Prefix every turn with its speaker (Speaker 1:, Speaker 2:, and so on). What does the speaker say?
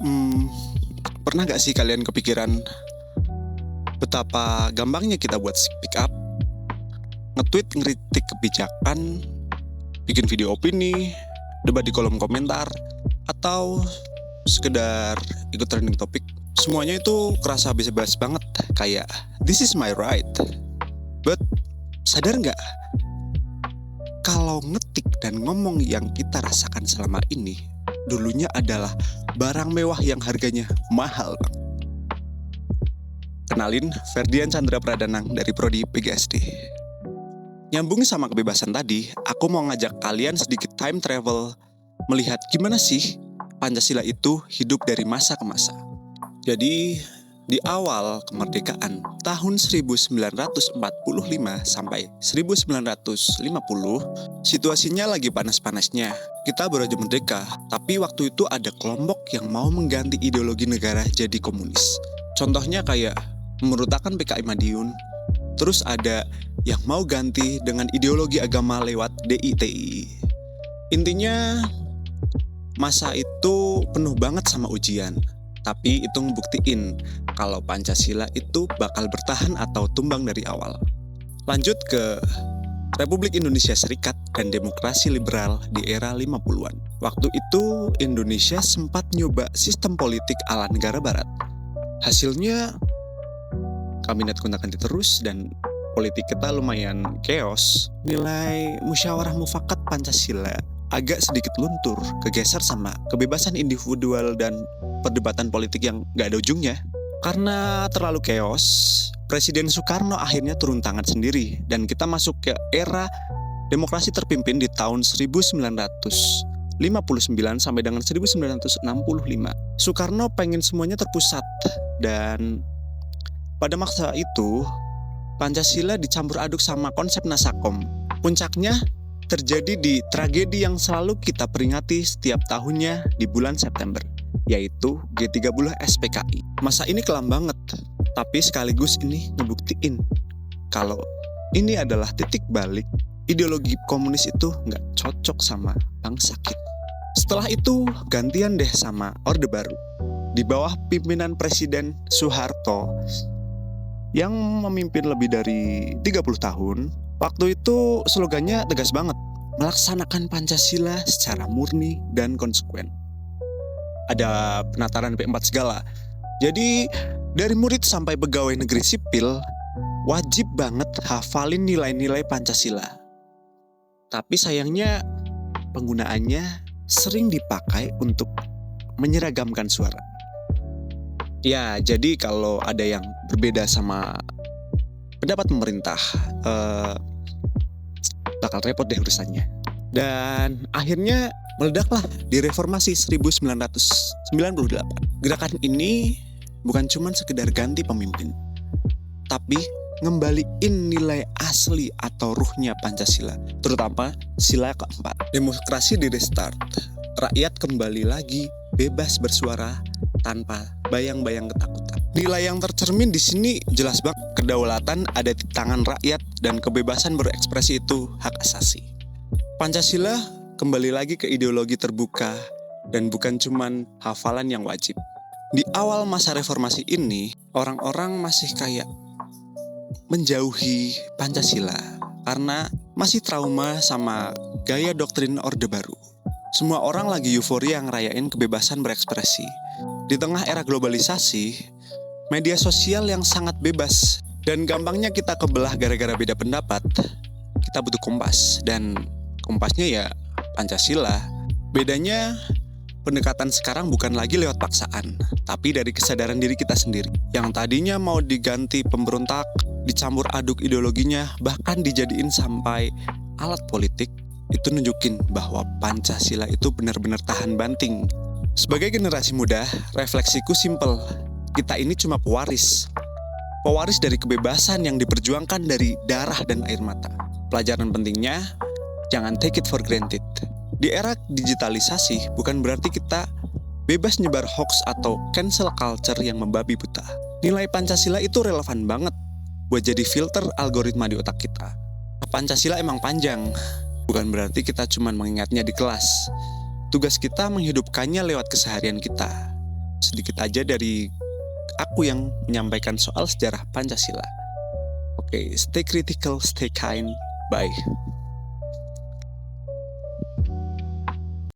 Speaker 1: Hmm, Pernah gak sih kalian kepikiran betapa gampangnya kita buat speak up, nge-tweet ngeritik kebijakan, bikin video opini, debat di kolom komentar, atau sekedar ikut trending topik. Semuanya itu kerasa bebas banget, kayak this is my right. But sadar nggak kalau ngetik dan ngomong yang kita rasakan selama ini dulunya adalah barang mewah yang harganya mahal. Kenalin, Ferdian Chandra Pradanang dari Prodi PGSD. Nyambung sama kebebasan tadi, aku mau ngajak kalian sedikit time travel melihat gimana sih Pancasila itu hidup dari masa ke masa. Jadi, di awal kemerdekaan tahun 1945 sampai 1950, situasinya lagi panas-panasnya. Kita baru aja merdeka, tapi waktu itu ada kelompok yang mau mengganti ideologi negara jadi komunis. Contohnya kayak memberontakkan PKI Madiun, terus ada yang mau ganti dengan ideologi agama lewat DITI. Intinya, masa itu penuh banget sama ujian, tapi itu ngebuktiin kalau Pancasila itu bakal bertahan atau tumbang dari awal. Lanjut ke Republik Indonesia Serikat dan demokrasi liberal di era 50-an. Waktu itu Indonesia sempat nyoba sistem politik ala negara barat. Hasilnya kabinet gonta-ganti terus dan politik kita lumayan chaos. Nilai musyawarah mufakat Pancasila agak sedikit luntur, kegeser sama kebebasan individual dan perdebatan politik yang gak ada ujungnya. Karena terlalu chaos, Presiden Soekarno akhirnya turun tangan sendiri dan kita masuk ke era demokrasi terpimpin di tahun 1959 sampai dengan 1965. Soekarno pengen semuanya terpusat dan pada masa itu Pancasila dicampur aduk sama konsep Nasakom. Puncaknya terjadi di tragedi yang selalu kita peringati setiap tahunnya di bulan September, yaitu G30 SPKI. Masa ini kelam banget, tapi sekaligus ini ngebuktiin kalau ini adalah titik balik ideologi komunis itu nggak cocok sama bangsa kita. Setelah itu gantian deh sama Orde Baru di bawah pimpinan Presiden Soeharto yang memimpin lebih dari 30 tahun. Waktu itu slogannya tegas banget, melaksanakan Pancasila secara murni dan konsekuen. Ada penataran P4 segala. Jadi dari murid sampai pegawai negeri sipil wajib banget hafalin nilai-nilai Pancasila. Tapi sayangnya penggunaannya sering dipakai untuk menyeragamkan suara. Ya, jadi kalau ada yang berbeda sama pendapat pemerintah, bakal repot deh urusannya. Dan akhirnya meledaklah di reformasi 1998. Gerakan ini bukan cuma sekedar ganti pemimpin, tapi ngembaliin nilai asli atau ruhnya Pancasila, terutama sila keempat. Demokrasi di restart, rakyat kembali lagi bebas bersuara tanpa bayang-bayang ketakutan. Nilai yang tercermin di sini jelas banget. Kedaulatan ada di tangan rakyat dan kebebasan berekspresi itu hak asasi. Pancasila kembali lagi ke ideologi terbuka dan bukan cuman hafalan yang wajib. Di awal masa reformasi ini, orang-orang masih kayak menjauhi Pancasila karena masih trauma sama gaya doktrin Orde Baru. Semua orang lagi euforia ngerayain kebebasan berekspresi. Di tengah era globalisasi, media sosial yang sangat bebas dan gampangnya kita kebelah gara-gara beda pendapat, kita butuh kompas, dan kompasnya ya Pancasila. Bedanya, pendekatan sekarang bukan lagi lewat paksaan, tapi dari kesadaran diri kita sendiri. Yang tadinya mau diganti pemberontak, dicampur aduk ideologinya, bahkan dijadiin sampai alat politik, itu nunjukin bahwa Pancasila itu benar-benar tahan banting. Sebagai generasi muda, refleksiku simpel. Kita ini cuma pewaris dari kebebasan yang diperjuangkan dari darah dan air mata. Pelajaran pentingnya, jangan take it for granted. Di era digitalisasi, bukan berarti kita bebas nyebar hoax atau cancel culture yang membabi buta. Nilai Pancasila itu relevan banget buat jadi filter algoritma di otak kita. Pancasila emang panjang, bukan berarti kita cuma mengingatnya di kelas. Tugas kita menghidupkannya lewat keseharian kita. sedikit aja dari aku yang menyampaikan soal sejarah Pancasila. Oke, stay critical, stay kind. Bye.